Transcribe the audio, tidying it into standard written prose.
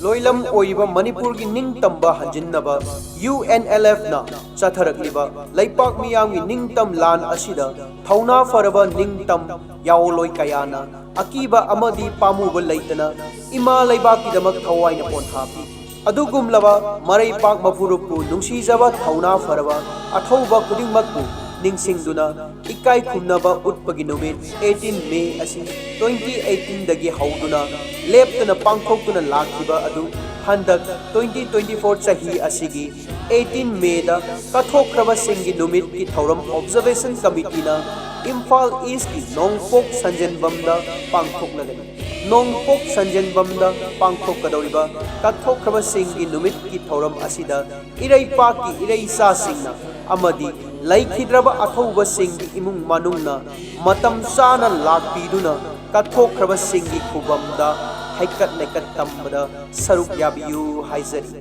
लोइलम ओइबा मणिपुर की निंगतंबा हंजिन्नबा UNLF ना चथरकलिबा लैपाक मियामगी निंगतम लान असिदा थौना फरबा निंगतम याओलोय कयाना अकीबा अमदी पामुबा लैतना इमा लैबाकीदमक थवाइना पोन्थापी अदुगुमलबा मरैपाक मपुरुपु नुंसीजबा थौना फरबा अथौबा खुदिंगमकपु निंगसिंगदुना इकाई खुमनबा उत्पगी नुमित 18 मे असि 2018 दगी हौदुना लेप्तुना पांथोक्तुना लाखिबा अदु हंदक 2024 चही असिगी 18 मे दा कथोख्रबा सिंगी नुमित की थौरम ऑब्जर्वेशन कमिटी ना इम्फाल ईस्ट की नोंगपोक संजनबम दा पांथोक्लगनी नोंगपोक संजनबम दा पांथोक्कदौरिबा कथोख्रबा सिंगी नुमित की थौरम असिदा इरैपाक की इरैसा सिंगना अमदी लैखिद्रबा अथौबा सिंगी इमुंग मनुंगना मतम चाना लाक्पीदुना कथोख्रबा सिंगी खुबमदा हैकत लेकत तंबदा सरुक याबियु हाइजरी।